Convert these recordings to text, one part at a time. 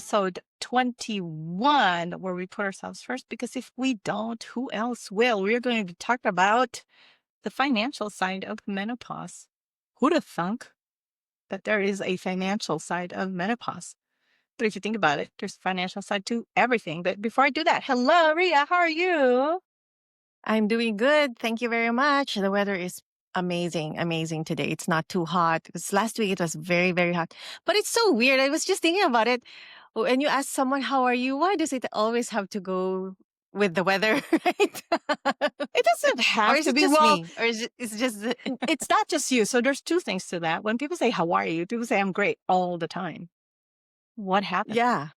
episode 21, where we put ourselves first, because if we don't, who else will? We're going to talk about the financial side of menopause. Who'd have thunk that there is a financial side of menopause? But if you think about it, there's a financial side to everything. But before I do that, hello, Ria, how are you? I'm doing good. Thank you very much. The weather is amazing today. It's not too hot. Because last week it was very, very hot. But it's so weird. I was just thinking about it. When you ask someone, how are you? Why does it always have to go with the weather, right? It doesn't Or have is to it be. just Well, me? Or is it's just, it's not just you. So there's two things to that. When people say, how are you? People say, I'm great all the time. What happened? yeah,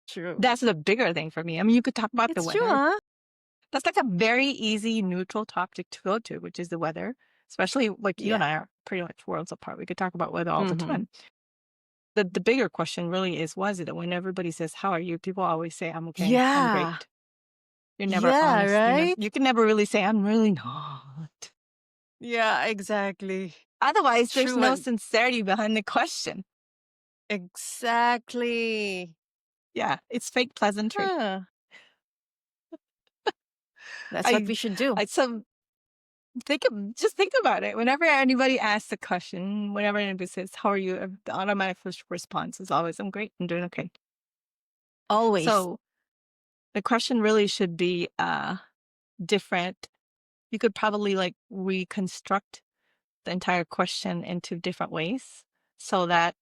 true. That's the bigger thing for me. I mean, you could talk about the It's true, weather. huh? That's like a very easy neutral topic to go to, which is the weather. Especially like you and Yeah. I are pretty much worlds apart. We could talk about weather all the Mm-hmm. time. The bigger question really is, was it that when everybody says, how are you? People always say, I'm okay. I'm Yeah. great. You're never Yeah, honest. right? You can never really say, I'm really not. Yeah, exactly. Otherwise, there's True. no sincerity behind the question. Exactly. Yeah, it's fake pleasantry. Huh. That's what I, we should do. I some just think about it. Whenever anybody asks a question, whenever anybody says, "How are you?" The automatic first response is always, "I'm great. I'm doing okay." Always. So the question really should be different. You could probably like reconstruct the entire question into different ways so that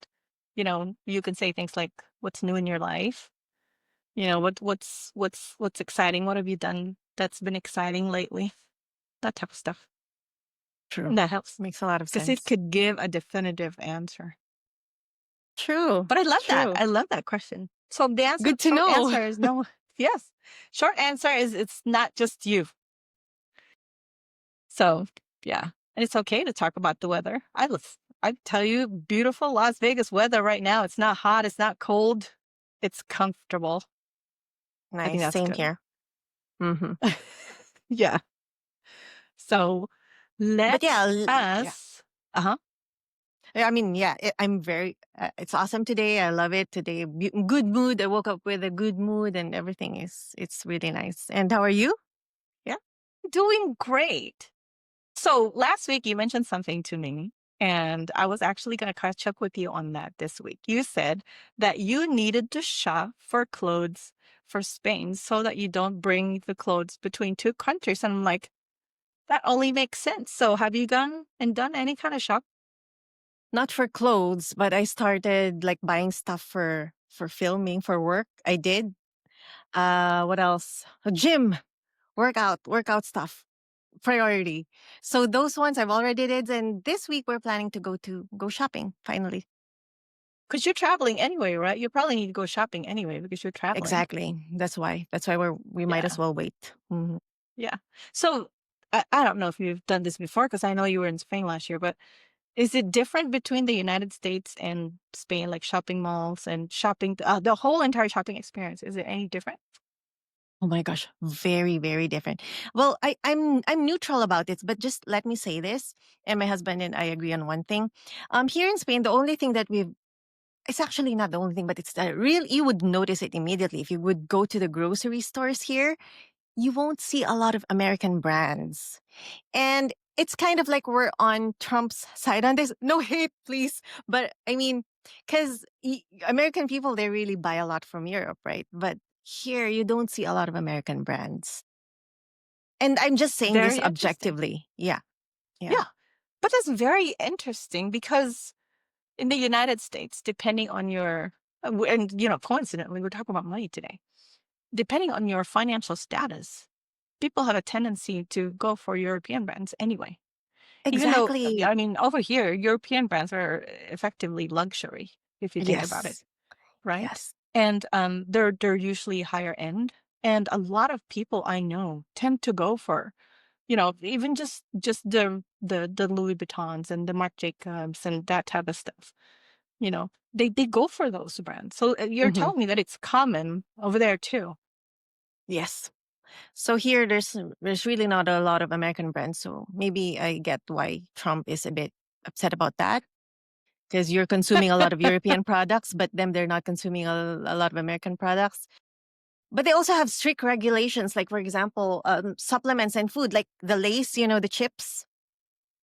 you can say things like, "What's new in your life?" What's exciting? What have you done that's been exciting lately? That type of stuff. True. And that helps Makes a lot of because it sense. could give a definitive answer. True. But I love that. True. I love that question. So the answer, Good to short know. answer is no. Yes. Short answer is it's not just you. So yeah. And it's okay to talk about the weather. I tell you, beautiful Las Vegas weather right now. It's not hot. It's not cold. It's comfortable. I think Nice. that's Same good. here. Hmm. Yeah. So But let yeah, yeah. us, uh-huh. I mean, yeah, I'm very, it's awesome today. I love it today. Good mood. I woke up with a good mood and everything it's really nice. And how are you? Yeah. Doing great. So last week you mentioned something to me, and I was actually going to catch up with you on that this week. You said that you needed to shop for clothes for Spain so that you don't bring the clothes between two countries. And I'm like, that only makes sense. So have you gone and done any kind of shop? Not for clothes, but I started like buying stuff for filming for work. I did. What else? Gym, workout stuff. Priority. So those ones I've already did, and this week we're planning to go shopping finally. Because you're traveling anyway, right? You probably need to go shopping anyway because you're traveling. Exactly. That's why we might Yeah. as well wait. Mhm. Yeah. So I don't know if you've done this before because I know you were in Spain last year, but is it different between the United States and Spain, like shopping malls and shopping, the whole entire shopping experience? Is it any different? Oh my gosh, very different. Well, I'm neutral about this, but just let me say this, and my husband and I agree on one thing. Here in Spain, the only thing that we've it's actually not the only thing, but it's the real. You would notice it immediately if you would go to the grocery stores here. You won't see a lot of American brands. And it's kind of like we're on Trump's side on this. No hate, please. But I mean, because American people, they really buy a lot from Europe, right? But here, you don't see a lot of American brands. And I'm just saying this Very interesting. objectively. Yeah. Yeah. Yeah. But that's very interesting because in the United States, depending on your, and coincidentally, we're talking about money today. Depending on your financial status, people have a tendency to go for European brands anyway. Even though, Exactly. I mean, over here, European brands are effectively luxury, if you think about it, Yes. right? Yes. And they're usually higher end. And a lot of people I know tend to go for, even just the Louis Vuittons and the Marc Jacobs and that type of stuff. They go for those brands. So you're Hmm. telling me that it's common over there too. Yes. So here, there's really not a lot of American brands. So maybe I get why Trump is a bit upset about that. because you're consuming a lot of European products, but them they're not consuming a lot of American products. But they also have strict regulations, like for example, supplements and food, like the Lace, the chips.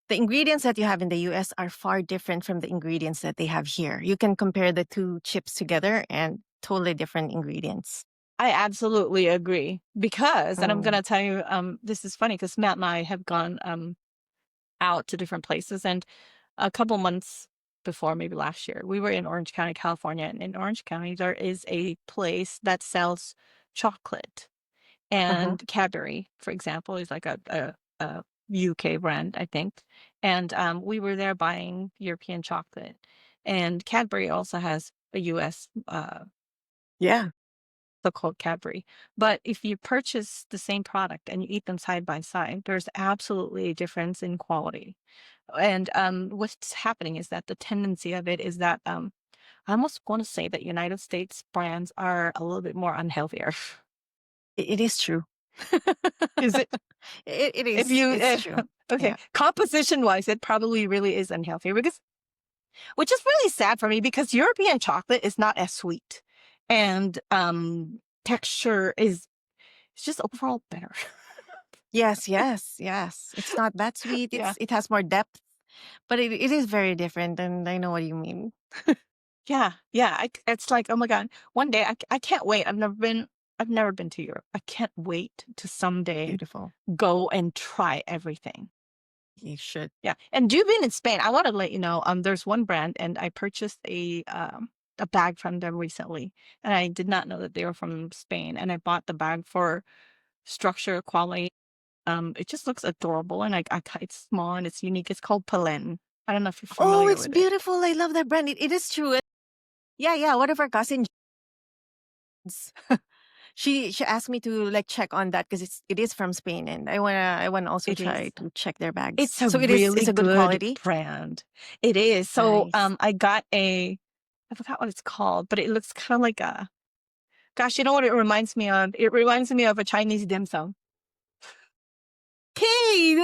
The ingredients that you have in the US are far different from the ingredients that they have here. You can compare the two chips together and totally different ingredients. I absolutely agree because, and I'm Mm. gonna tell you, this is funny because Matt and I have gone out to different places, and a couple months before, maybe last year, we were in Orange County, California, and in Orange County there is a place that sells chocolate Uh-huh. and Cadbury, for example, is like a UK brand, I think. And we were there buying European chocolate, and Cadbury also has a US Yeah. so-called Cadbury. But if you purchase the same product and you eat them side by side, there's absolutely a difference in quality. And what's happening is that the tendency of it is that I almost want to say that United States brands are a little bit more unhealthier. It is true. Is it? It If is. you It's true. okay, Yeah. composition wise, it probably really is unhealthy because, which is really sad for me because European chocolate is not as sweet, and texture is it's just overall better. Yes, yes, yes. It's not that sweet. Yeah. It has more depth, but it is very different, and I know what you mean. Yeah, yeah, it's like, oh my god, one day I can't wait. I've never been to Europe. I can't wait to someday Beautiful. go and try everything. You should. Yeah, and you've been in Spain. I want to let you know, there's one brand, and I purchased a bag from them recently, and I did not know that they were from Spain, and I bought the bag for structure, quality. It just looks adorable, and it's small and it's unique. It's called Palen. I don't know if you're Oh, familiar it's with it. beautiful. I love that brand. It is true. Yeah, yeah. One of our cousins, she asked me to like check on that because it is from Spain, and I wanna also It try is. to check their It's bags. a So it's really a good good quality. brand. It is. So, Nice. I got I forgot what it's called, but it looks kind of like a, gosh, you know what it reminds me of? It reminds me of a Chinese dim sum. Hey,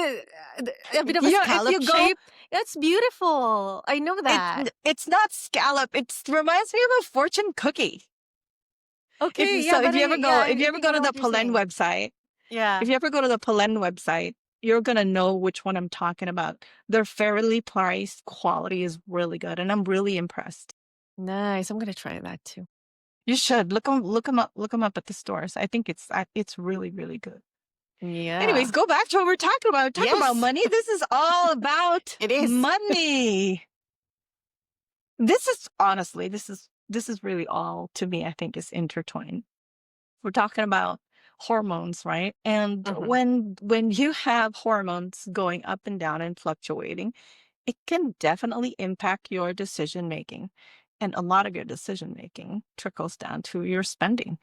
a bit of a If you scallop go, shape. That's beautiful. I know that. it's not scallop. It reminds me of a fortune cookie. Okay, yeah, So but if you I ever think I go to know the what you're Polen saying. website, Yeah. if you ever go to the Polen website, you're gonna know which one I'm talking about. They're fairly priced. Quality is really good, and I'm really impressed. Nice. I'm gonna try that too. You should look them up at the stores. I think it's really, really good. Anyways, Yeah. go back to what we're talking about. Talk about Yes, money. This is all about it is. money. This is honestly, this is really all to me, I think, is intertwined. We're talking about hormones, right? And Hmm. when you have hormones going up and down and fluctuating, it can definitely impact your decision making. And a lot of your decision making trickles down to your spending.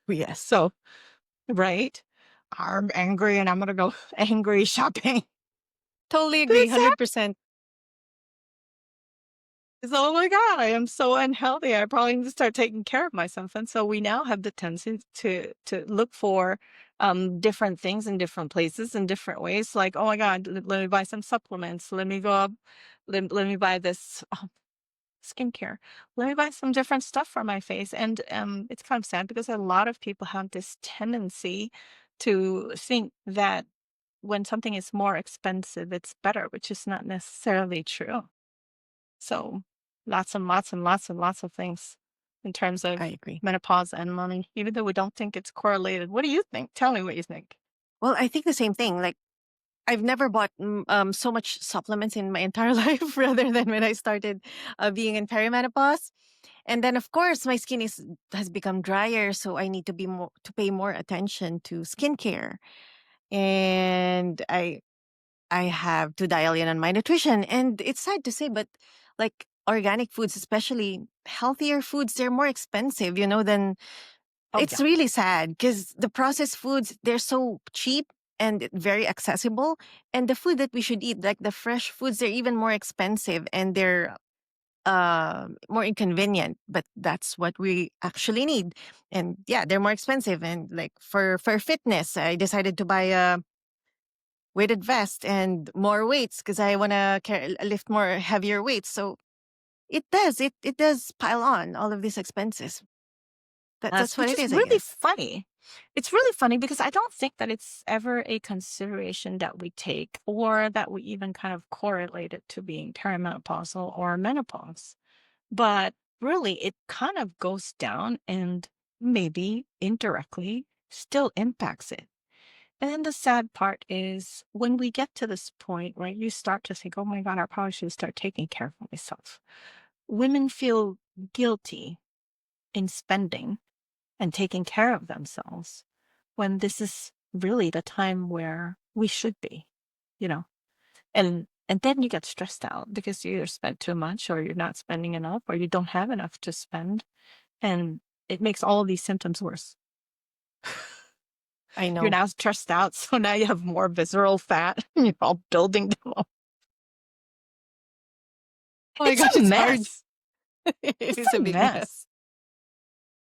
Yes. So, right? I'm angry and I'm gonna go angry shopping. Totally agree. This happened. 100%. Oh my god, I am so unhealthy. I probably need to start taking care of myself. And so we now have the tendency to look for different things in different places in different ways. Like, oh my god, let me buy some supplements. Let me go up. Let me buy this skincare. Let me buy some different stuff for my face. And it's kind of sad because a lot of people have this tendency to think that when something is more expensive, it's better, which is not necessarily true. So lots and lots and lots and lots of things in terms I of agree. menopause and money, even though we don't think it's correlated. What do you think? Tell me what you think. Well, I think the same thing. Like, I've never bought so much supplements in my entire life rather than when I started being in perimenopause. And then, of course, my skin has become drier, so I need to pay more attention to skincare. And I have to dial in on my nutrition. And it's sad to say, but like organic foods, especially healthier foods, they're more expensive, than Oh it's yeah. really sad because the processed foods, they're so cheap and very accessible. And the food that we should eat, like the fresh foods, they're even more expensive and they're more inconvenient, but that's what we actually need. And yeah, they're more expensive. And like for fitness, I decided to buy weighted vest and more weights because I want to lift more heavier weights. So it does pile on all of these expenses. That's what Which it is is, I really guess. funny. It's really funny because I don't think that it's ever a consideration that we take or that we even kind of correlate it to being perimenopausal or menopause. But really, it kind of goes down and maybe indirectly still impacts it. And then the sad part is when we get to this point, right, you start to think, oh my God, I probably should start taking care of myself. Women feel guilty in spending and taking care of themselves when this is really the time where we should be, you know? And then you get stressed out because you either spent too much or you're not spending enough or you don't have enough to spend. And it makes all of these symptoms worse. I You're know. now stressed out, so now you have more visceral fat and you're all building up. Oh my It's gosh, a it's hard. mess. It It's is a a big mess. mess.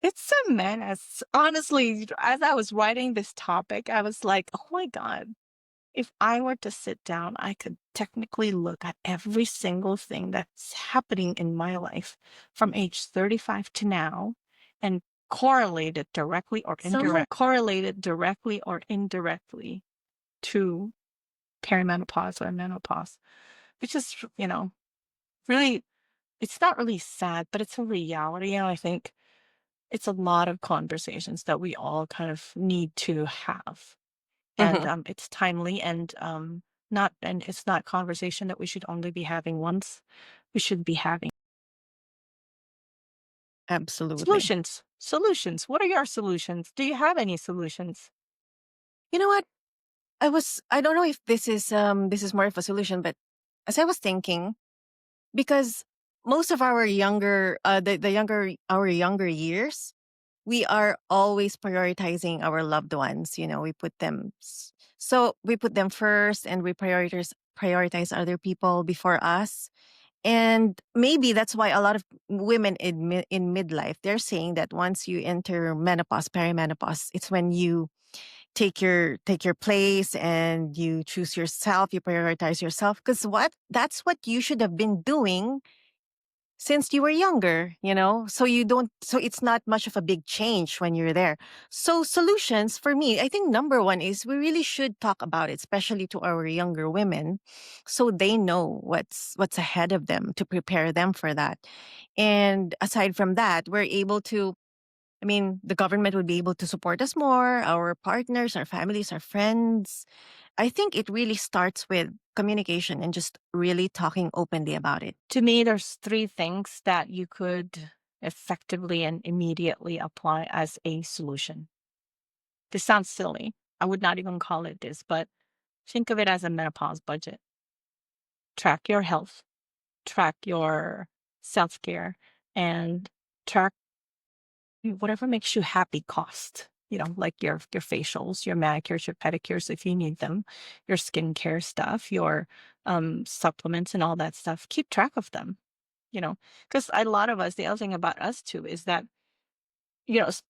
It's a mess. Honestly, as I was writing this topic, I was like, oh my God, if I were to sit down, I could technically look at every single thing that's happening in my life from age 35 to now and correlate it directly or indirectly to perimenopause or menopause, which is, really, it's not really sad, but it's a reality. And I think it's a lot of conversations that we all kind of need to have. And Mhm. it's timely and it's not conversation that we should only be having once. We should be having Absolutely. solutions. What are your solutions? Do you have any solutions? You know what? I don't know if this is more of a solution, but as I was thinking, because most of our younger years, we are always prioritizing our loved ones. You know, we put them first, and we prioritize other people before us. And maybe that's why a lot of women in midlife, they're saying that once you enter menopause, perimenopause, it's when you take your place and you choose yourself, you prioritize yourself. Because what that's what you should have been doing since you were younger, you know? So it's not much of a big change when you're there. So solutions for me, I think number one is we really should talk about it, especially to our younger women, so they know what's ahead of them to prepare them for that. And aside from that, we're able to I mean, the government would be able to support us more, our partners, our families, our friends. I think it really starts with communication and just really talking openly about it. To me, there's three things that you could effectively and immediately apply as a solution. This sounds silly. I would not even call it this, but think of it as a menopause budget. Track your health, track your self-care, and track whatever makes you happy cost. Like your facials, your manicures, your pedicures if you need them, your skincare stuff, your supplements and all that stuff. Keep track of them, because a lot of us, the other thing about us too is that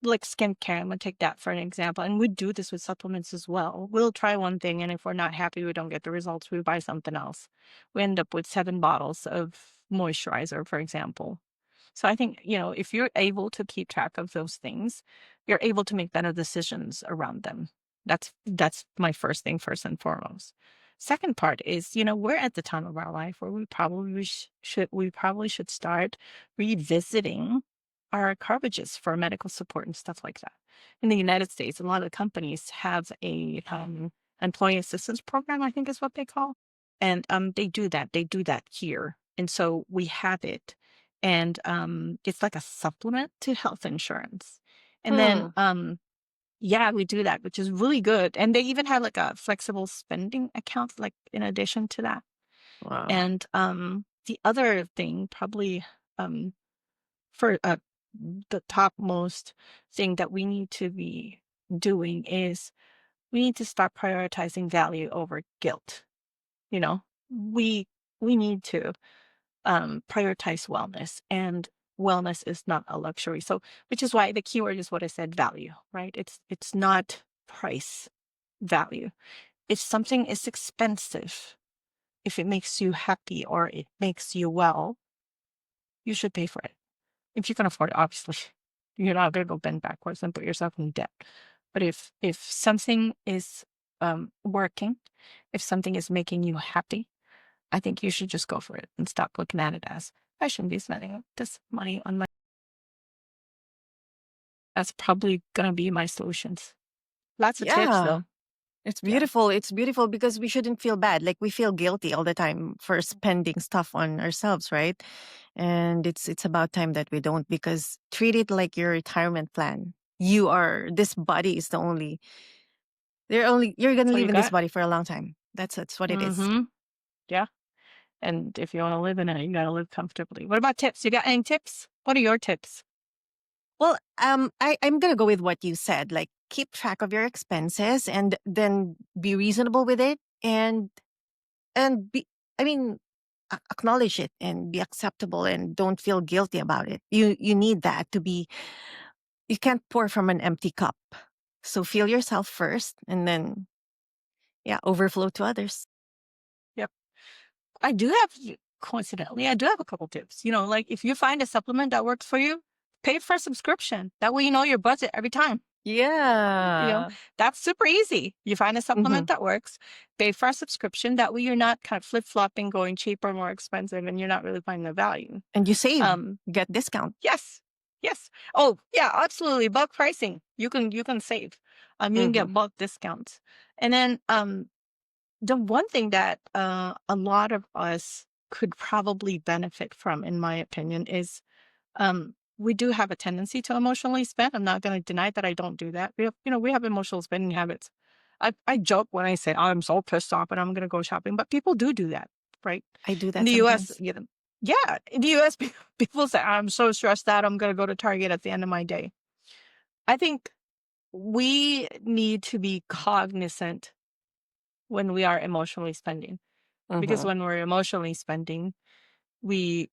like skincare, I'm gonna take that for an example, and we do this with supplements as well. We'll try one thing, and if we're not happy, we don't get the results, we buy something else. We end up with 7 bottles of moisturizer, for example. So I think, if you're able to keep track of those things, you're able to make better decisions around them. That's my first thing, first and foremost. Second part is, we're at the time of our life where we probably should start revisiting our coverages for medical support and stuff like that. In the United States, a lot of companies have a employee assistance program, I think is what they call. And they do that. They do that here. And so we have it. And it's like a supplement to health insurance. And then Hmm. yeah, we do that, which is really good. And they even have like a flexible spending account, like in addition to that. Wow. And the other thing, probably um, for the topmost thing that we need to be doing is we need to start prioritizing value over guilt. You know, we we need to prioritize wellness, and wellness is not a luxury. So, which is why the keyword is what I said, value, right? It's not price, value. if something is expensive, if it makes you happy or it makes you well, you should pay for it. If you can afford it, obviously. You're not gonna go bend backwards and put yourself in debt. But if something is working, if something is making you happy, I think you should just go for it and stop looking at it as I shouldn't be spending this money on my. That's probably gonna be my solutions. Lots of tips Yeah. though. It's Yeah. beautiful. It's beautiful because we shouldn't feel bad. Like we feel guilty all the time for spending stuff on ourselves, right? And it's about time that we don't, because treat it like your retirement plan. You are, this body is the only, you're going to That's all live you in this got. body for a long time. That's what it is. Mm-hmm. Yeah. And if you want to live in it, you gotta live comfortably. What about tips? You got any tips? What are your tips? Well, I'm gonna go with what you said. Like, keep track of your expenses and then be reasonable with it, and be, I mean, acknowledge it and be acceptable, and don't feel guilty about it. You need that to be. You can't pour from an empty cup. So feel yourself first, and then yeah, overflow to others. Yep. I do have, coincidentally, I do have a couple tips. Like if you find a supplement that works for you, pay for a subscription. That way you know your budget every time. You know, Yeah. that's super easy. You find a Hmm. supplement that works, pay for a subscription. That way you're not kind of flip flopping, going cheaper, more expensive, and you're not really finding the value. And you save, Um, get discount. yes, yes. Oh, yeah, absolutely. Bulk pricing. You can save. You can Hmm. get bulk discounts. And then the one thing that a lot of us could probably benefit from, in my opinion, is we do have a tendency to emotionally spend. I'm not going to deny that I don't do that. We have emotional spending habits. I joke when I say I'm so pissed off and I'm going to go shopping, but people do that, right? I do In that the U.S., sometimes. yeah, in the U.S., people say I'm so stressed out I'm going to go to Target at the end of my day. I think we need to be cognizant when we are emotionally spending, because Hmm. when we're emotionally spending, we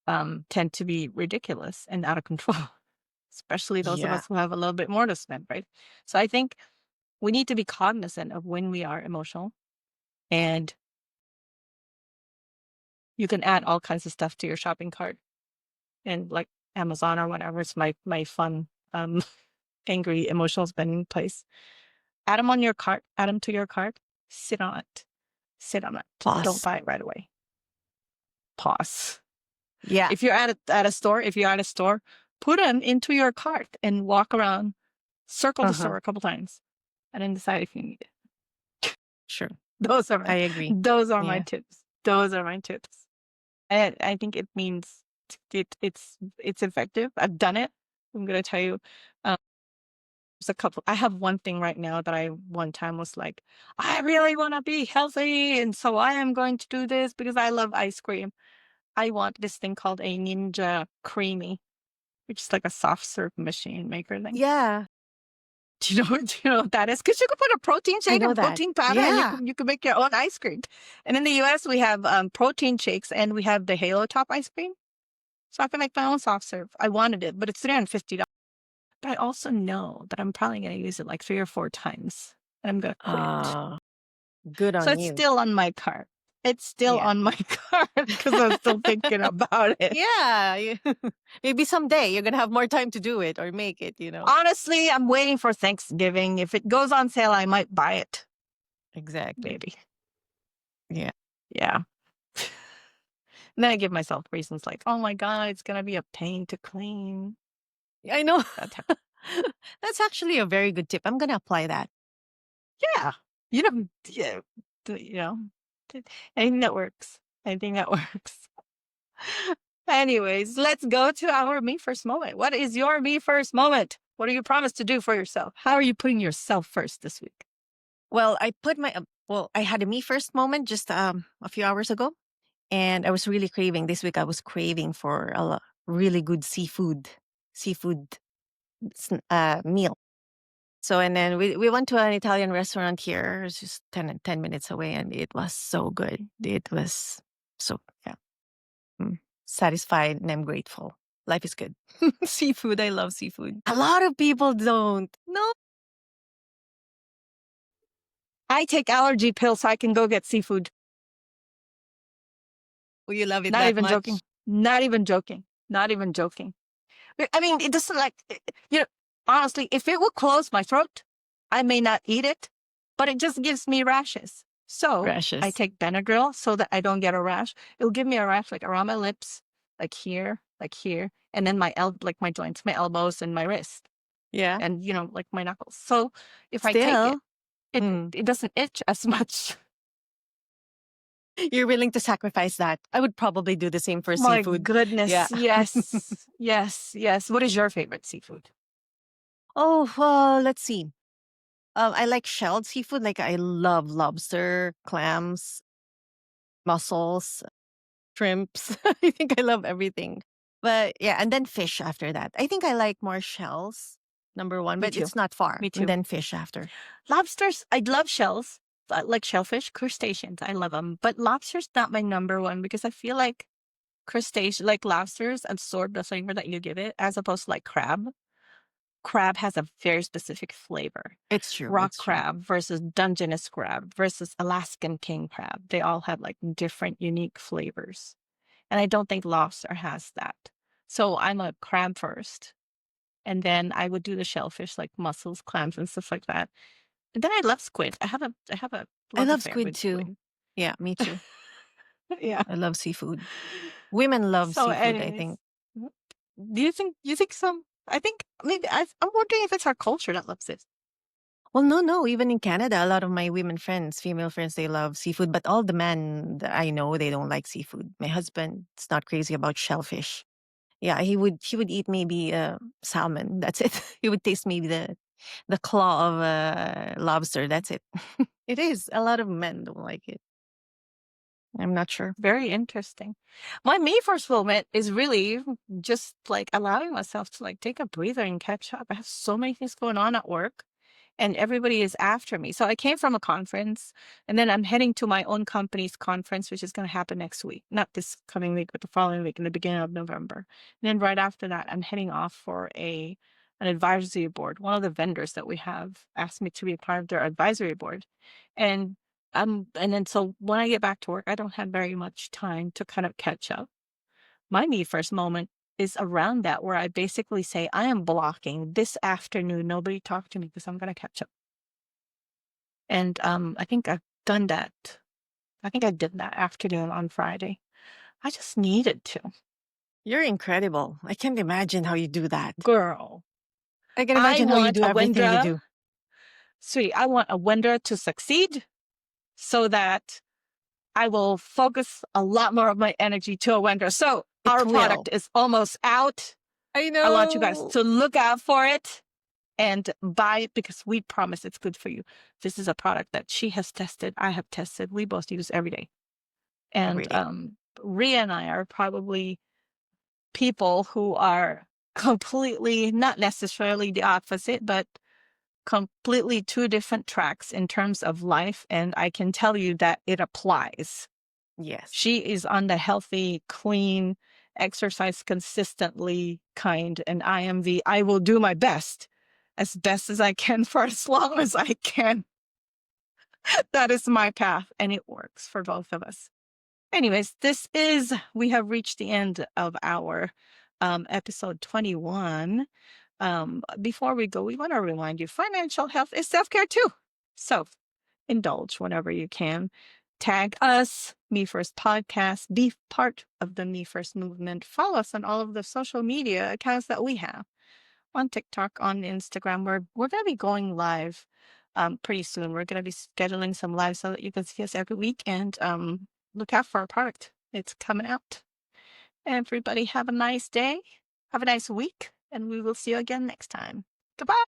tend to be ridiculous and out of control, especially those of Yeah. us who have a little bit more to spend, right? So I think we need to be cognizant of when we are emotional, and you can add all kinds of stuff to your shopping cart and like Amazon or whatever. It's my fun angry emotional spending place. Add them on your cart, add them to your cart, sit on it. Sit on it. Don't Pause. buy it right away. Pause. Yeah. If you're at a store, put them into your cart and walk around, circle the Uh-huh. store a couple times, and then decide if you need it. Sure. Those are my I agree. those are my Yeah. tips. Those are my tips. And I think it means it's effective. I've done it. I'm gonna tell you. Um, there's a couple. I have one thing right now that I one time was like, I really want to be healthy, and so I am going to do this because I love ice cream. I want this thing called a Ninja Creamy, which is like a soft serve machine maker thing. Yeah. Do you know what that is? Because you can put a protein I shake know and that. protein powder, and you Yeah. can you can make your own ice cream. And in the U.S., we have protein shakes, and we have the Halo Top ice cream. So I can make my own soft serve. I wanted it, but it's $350. But I also know that I'm probably going to use it like 3 or 4 times, and I'm going to quit. Uh, Good So on it's you. still on my cart. It's still Yeah. on my cart because I'm still thinking about it. Yeah. Maybe someday you're gonna have more time to do it or make it. Honestly, I'm waiting for Thanksgiving. If it goes on sale, I might buy it. Exactly. Maybe. Yeah. Yeah. And then I give myself reasons like, oh my God, it's going to be a pain to clean. I know. That type. That's actually a very good tip. I'm gonna apply that. Yeah. Yeah. You know, anything that works. Anything that works. Anyways, let's go to our me first moment. What is your me first moment? What do you promise to do for yourself? How are you putting yourself first this week? Well, I had a me first moment just a few hours ago, and I was really craving this week. I was craving for really good seafood meal. So, and then we went to an Italian restaurant here. It's just 10 minutes away, and it was so good. It was so, yeah, mm, satisfied, and I'm grateful. Life is good. Seafood, I love seafood. A lot of people don't. No. I take allergy pills so I can go get seafood. Well, you love it Not that even joking. much. Not even joking. Not even joking. I mean, it doesn't like, you know, honestly, if it would close my throat, I may not eat it, but it just gives me rashes. So I Precious. take Benadryl so that I don't get a rash. It'll give me a rash like around my lips, like here, and then like my joints, my elbows and my wrist, Yeah. and like my knuckles. So if I take it, Still, it mm, it doesn't itch as much. you're willing to sacrifice that. I would probably do the same for My seafood. Yeah. goodness, yes, yes, yes. What is your favorite seafood? Oh, well, let's see. I like shelled seafood. Like I love lobster, clams, mussels, shrimps. I think I love everything. But yeah, and then fish after that. I think I like more shells, number one, Me but too. it's not far. Me And too. then fish after. Lobsters, I love shells, like shellfish, crustaceans. I love them. But lobster's not my number one because I feel like crustacean, like lobsters, absorb the flavor that you give it, as opposed to like crab. Crab has a very specific flavor. It's true. Rock It's true. crab versus Dungeness crab versus Alaskan king crab. They all have like different, unique flavors. And I don't think lobster has that. So I'm a crab first. And then I would do the shellfish like mussels, clams, and stuff like that. And then I love squid. I have a I love love affair squid with too. squid. Yeah, me too. Yeah. I love seafood. Women love So seafood, I anyways, think. do you think some I think maybe I'm wondering if it's our culture that loves it. Well, no, no. Even in Canada, a lot of my women friends, female friends, they love seafood. But all the men that I know, they don't like seafood. My husband's not crazy about shellfish. Yeah, he would eat maybe salmon. That's it. He would taste maybe the claw of a lobster. That's it. It is. A lot of men don't like it. I'm not sure. Very interesting. My me first moment is really just like allowing myself to like take a breather and catch up. I have so many things going on at work and everybody is after me. So I came from a conference and then I'm heading to my own company's conference, which is going to happen next week, not this coming week, but the following week in the beginning of November. And then right after that, I'm heading off for an advisory board. One of the vendors that we have asked me to be a part of their advisory board. And and then so when I get back to work, I don't have very much time to kind of catch up. My me first moment is around that where I basically say, I am blocking this afternoon. Nobody talk to me because I'm gonna catch up. And I think I've done that. I think I did that afternoon on Friday. I just needed to. You're incredible. I can't imagine how you do that. Girl. I can I imagine how you want do a everything you Wendra, do. sweetie, I want a Wendra to succeed so that I will focus a lot more of my energy to a Wendra. So It our will. product is almost out. I I want you guys know. to look out for it and buy it because we promise it's good for you. This is a product that she has tested. I have tested. We both use every day. Every And day. Ria and I are probably people who are completely, not necessarily the opposite, but completely two different tracks in terms of life. And I can tell you that it applies. Yes. She is on the healthy, clean, exercise consistently kind, and I am the I will do my best as I can for as long as I can. That is my path, and it works for both of us. Anyways, we have reached the end of our episode 21. Before we go, we want to remind you financial health is self care too. So indulge whenever you can. Tag us, Me First Podcast, be part of the Me First movement. Follow us on all of the social media accounts that we have on TikTok, on Instagram. We're going to be going live pretty soon. We're going to be scheduling some live so that you can see us every week and look out for our product. It's coming out. Everybody have a nice day. Have a nice week. And we will see you again next time. Goodbye.